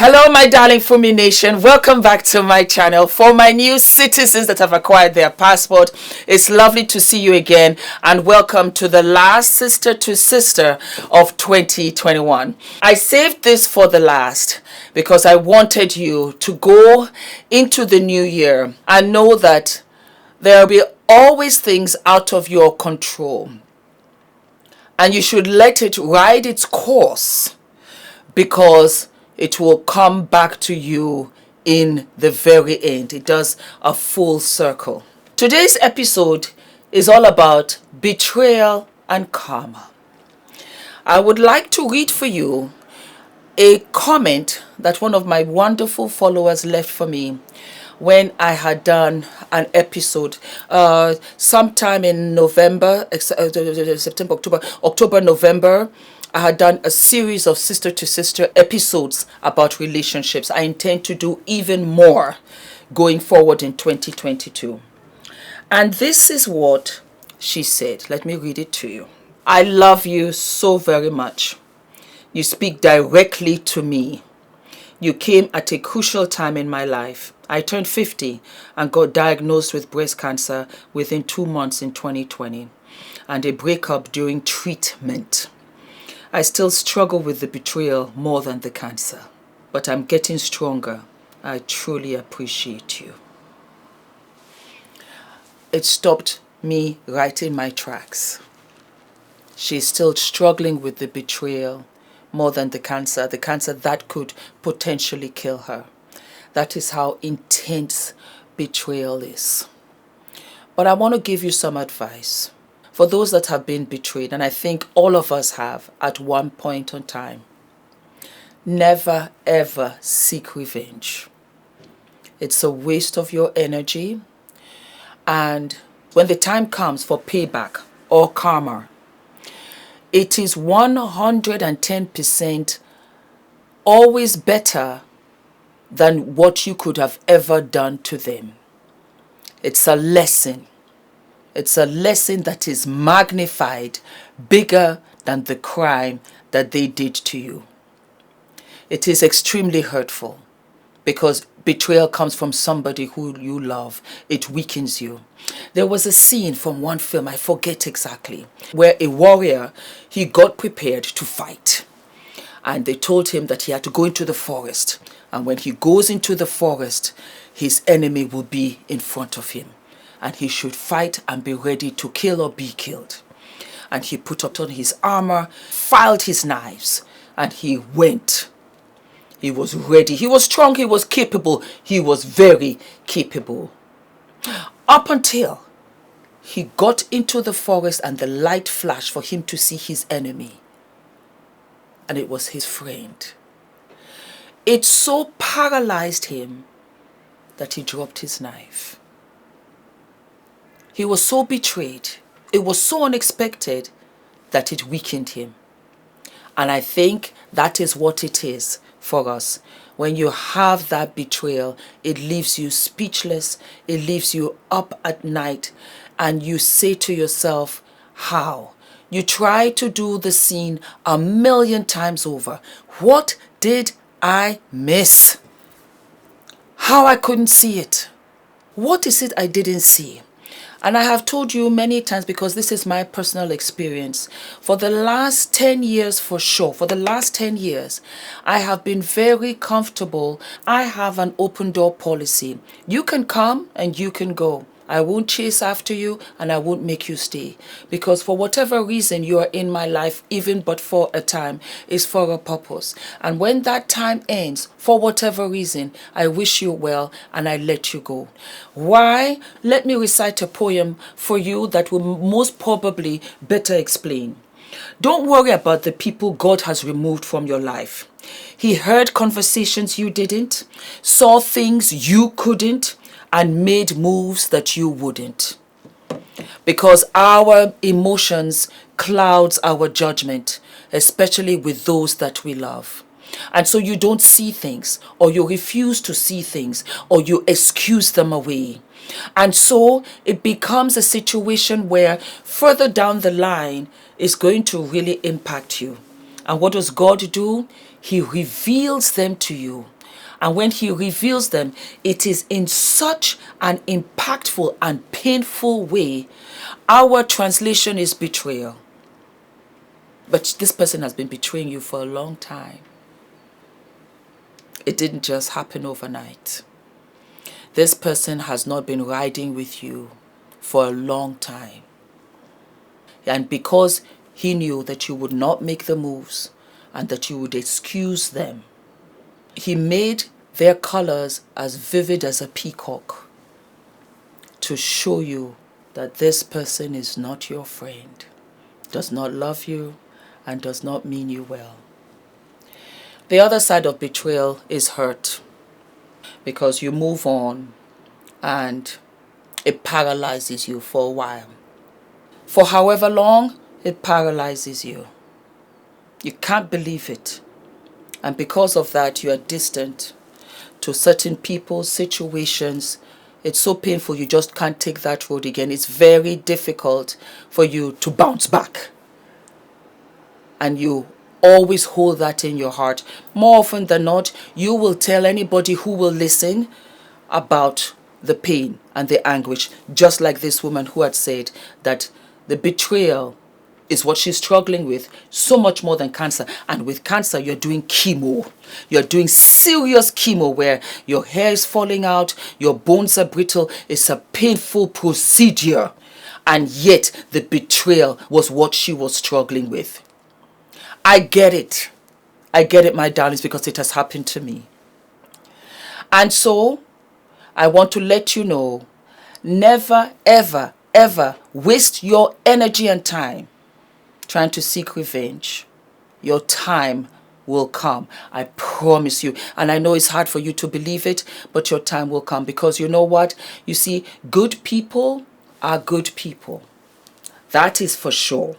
Hello my darling Fumi Nation, welcome back to my channel. For my new citizens that have acquired their passport, it's lovely to see you again and welcome to the last Sister to Sister of 2021. I saved this for the last because I wanted you to go into the new year and know that there will be always things out of your control and you should let it ride its course because it will come back to you in the very end. It does a full circle. Today's episode is all about betrayal and karma. I would like to read for you a comment that one of my wonderful followers left for me when I had done an episode sometime in November, September, October, November. I had done a series of Sister to Sister episodes about relationships. I intend to do even more going forward in 2022. And this is what she said. Let me read it to you. I love you so very much. You speak directly to me. You came at a crucial time in my life. I turned 50 and got diagnosed with breast cancer within 2 months in 2020 and a breakup during treatment. I still struggle with the betrayal more than the cancer, but I'm getting stronger. I truly appreciate you. It stopped me right in my tracks. She's still struggling with the betrayal more than the cancer that could potentially kill her. That is how intense betrayal is. But I want to give you some advice. For those that have been betrayed, and I think all of us have at one point in time, never ever seek revenge. It's a waste of your energy. And when the time comes for payback or karma, it is 110% always better than what you could have ever done to them. It's a lesson. It's a lesson that is magnified, bigger than the crime that they did to you. It is extremely hurtful because betrayal comes from somebody who you love. It weakens you. There was a scene from one film, I forget exactly, where a warrior, he got prepared to fight. And they told him that he had to go into the forest. And when he goes into the forest, his enemy will be in front of him. And he should fight and be ready to kill or be killed. And he put up on his armor, filed his knives, and he went. He was ready. He was strong. He was capable. He was very capable. Up until he got into the forest and the light flashed for him to see his enemy. And it was his friend. It so paralyzed him that he dropped his knife. He was so betrayed. It was so unexpected that it weakened him. And I think that is what it is for us. When you have that betrayal, it leaves you speechless. It leaves you up at night. And you say to yourself, how? You try to do the scene 1,000,000 times over. What did I miss? How I couldn't see it? What is it I didn't see? And I have told you many times, because this is my personal experience, for the last 10 years for sure, for the last 10 years, I have been very comfortable. I have an open door policy. You can come and you can go. I won't chase after you and I won't make you stay. Because for whatever reason you are in my life, even but for a time, is for a purpose. And when that time ends, for whatever reason, I wish you well and I let you go. Why? Let me recite a poem for you that will most probably better explain. Don't worry about the people God has removed from your life. He heard conversations you didn't, saw things you couldn't, and made moves that you wouldn't. Because our emotions clouds our judgment, especially with those that we love. And so you don't see things, or you refuse to see things, or you excuse them away. And so it becomes a situation where further down the line is going to really impact you. And what does God do? He reveals them to you. And when he reveals them, it is in such an impactful and painful way. Our translation is betrayal. But this person has been betraying you for a long time. It didn't just happen overnight. This person has not been riding with you for a long time. And because he knew that you would not make the moves and that you would excuse them, he made their colors as vivid as a peacock to show you that this person is not your friend, does not love you, and does not mean you well. The other side of betrayal is hurt, because you move on and it paralyzes you for a while. For however long, it paralyzes you. You can't believe it. And because of that, you are distant to certain people, situations. It's so painful, you just can't take that road again. It's very difficult for you to bounce back. And you always hold that in your heart. More often than not, you will tell anybody who will listen about the pain and the anguish, just like this woman who had said that the betrayal is what she's struggling with, so much more than cancer. And with cancer, you're doing chemo. You're doing serious chemo where your hair is falling out, your bones are brittle. It's a painful procedure. And yet, the betrayal was what she was struggling with. I get it. I get it, my darlings, because it has happened to me. And so, I want to let you know, never, ever, ever waste your energy and time trying to seek revenge. Your time will come. I promise you. And I know it's hard for you to believe it, but your time will come. Because you know what? You see, good people are good people. That is for sure.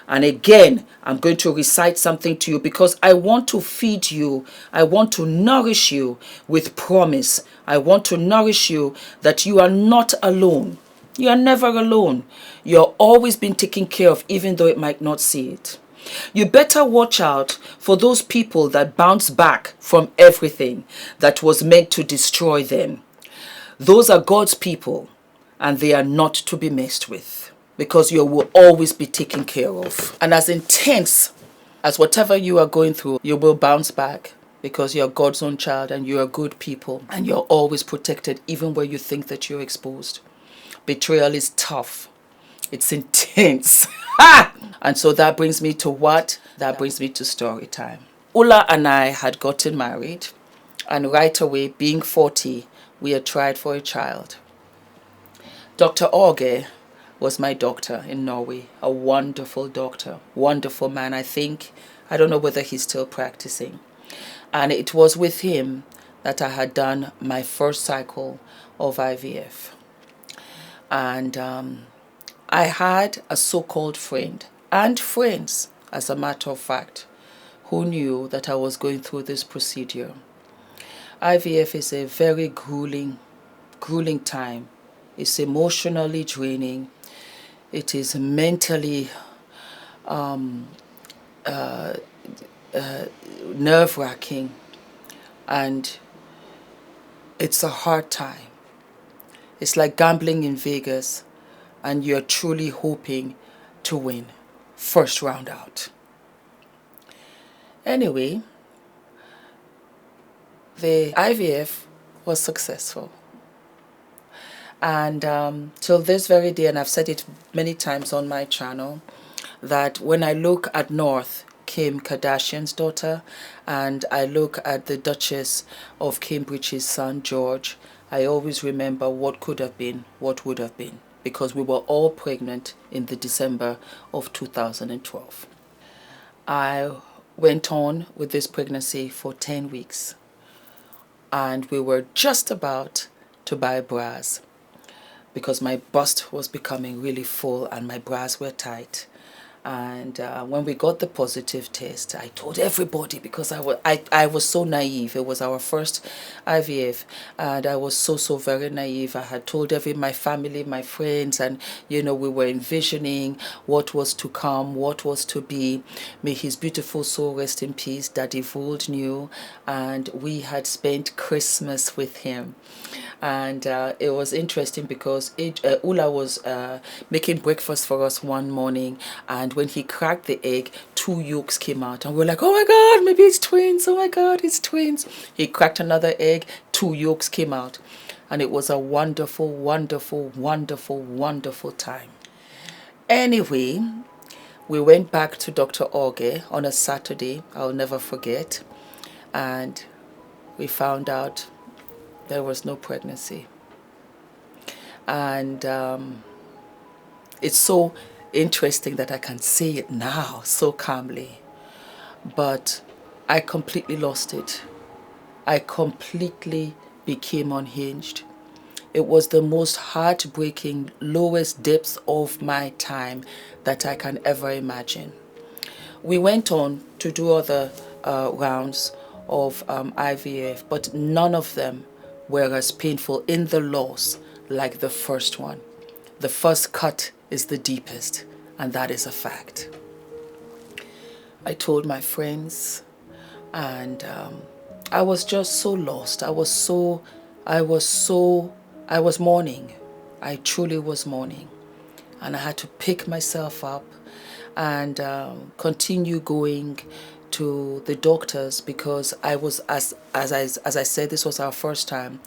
And again, I'm going to recite something to you because I want to feed you. I want to nourish you with promise. I want to nourish you that you are not alone. You are never alone. You're always being taken care of, even though it might not see it. You better watch out for those people that bounce back from everything that was meant to destroy them. Those are God's people, and they are not to be messed with, because you will always be taken care of. And as intense as whatever you are going through, you will bounce back, because you're God's own child and you are good people, and you're always protected, even where you think that you're exposed. Betrayal is tough. It's intense. And so that brings me to what? That brings me to story time. Ula and I had gotten married, and right away, being 40, we had tried for a child. Dr. Åge was my doctor in Norway, a wonderful doctor, wonderful man. I don't know whether he's still practicing. And it was with him that I had done my first cycle of IVF. And I had a so-called friend, and friends, as a matter of fact, who knew that I was going through this procedure. IVF is a very grueling time. It's emotionally draining. It is mentally nerve-wracking, and it's a hard time. It's like gambling in Vegas, and you're truly hoping to win first round out. Anyway, the IVF was successful. And till this very day, and I've said it many times on my channel, that when I look at North, Kim Kardashian's daughter, and I look at the Duchess of Cambridge's son, George, I always remember what could have been, what would have been, because we were all pregnant in the December of 2012. I went on with this pregnancy for 10 weeks. And we were just about to buy bras because my bust was becoming really full and my bras were tight. And when we got the positive test, I told everybody, because I was so naive. It was our first IVF, and I was so very naive. I had told my family, my friends, and we were envisioning what was to come, what was to be. May his beautiful soul rest in peace. Daddy Vold knew, and we had spent Christmas with him. And it was interesting because Ula was making breakfast for us one morning, and when he cracked the egg, 2 yolks came out, and we were like, oh my God, maybe it's twins. Oh my God, it's twins. He cracked another egg, 2 yolks came out, and it was a wonderful, wonderful, wonderful, wonderful time. Anyway, we went back to Dr. Orge on a Saturday, I'll never forget, and we found out there was no pregnancy. And it's so interesting that I can say it now so calmly, but I completely lost it. I completely became unhinged. It was the most heartbreaking, lowest depths of my time that I can ever imagine. We went on to do other rounds of IVF, but none of them were as painful in the loss like the first one. The first cut is the deepest, and that is a fact. I told my friends, and I was just so lost. I was mourning. I truly was mourning, and I had to pick myself up and continue going to the doctors, because I was, as I said, this was our first time.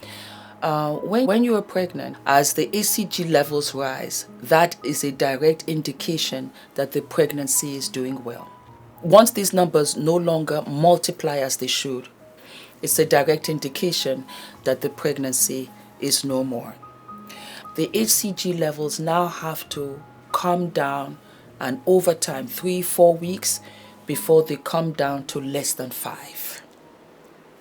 When you are pregnant, as the HCG levels rise, that is a direct indication that the pregnancy is doing well. Once these numbers no longer multiply as they should, it's a direct indication that the pregnancy is no more. The HCG levels now have to come down, and over time, 3-4 weeks, before they come down to less than 5.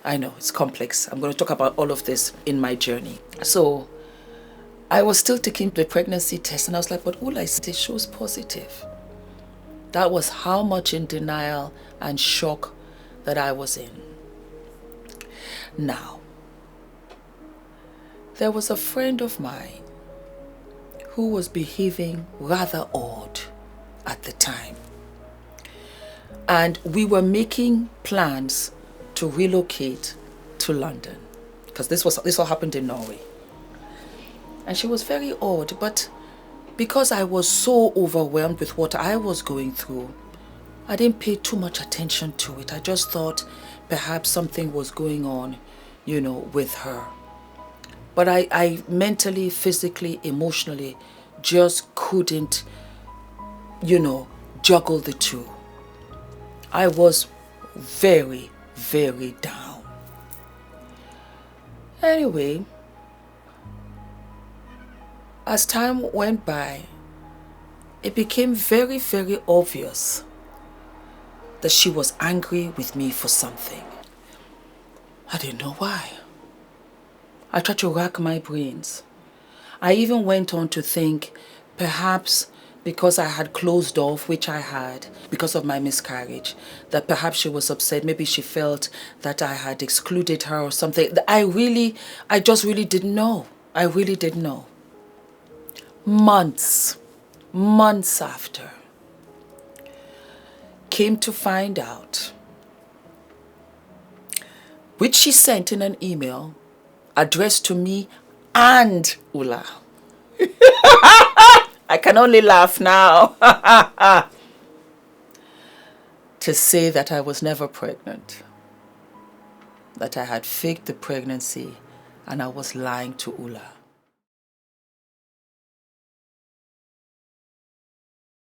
I know, it's complex. I'm going to talk about all of this in my journey. So I was still taking the pregnancy test, and I was like, but all I see shows positive. That was how much in denial and shock that I was in. Now, there was a friend of mine who was behaving rather odd at the time. And we were making plans to relocate to London, because this all happened in Norway. And she was very odd, but because I was so overwhelmed with what I was going through, I didn't pay too much attention to it. I just thought perhaps something was going on, with her. But I mentally, physically, emotionally just couldn't, juggle the two. I was very, very down. Anyway, as time went by, it became very, very obvious that she was angry with me for something. I didn't know why. I tried to rack my brains. I even went on to think perhaps because I had closed off, which I had, because of my miscarriage, that perhaps she was upset. Maybe she felt that I had excluded her or something. I just really didn't know. I really didn't know. Months after, came to find out, which she sent in an email addressed to me and Ula. I can only laugh now. To say that I was never pregnant, that I had faked the pregnancy and I was lying to Ula.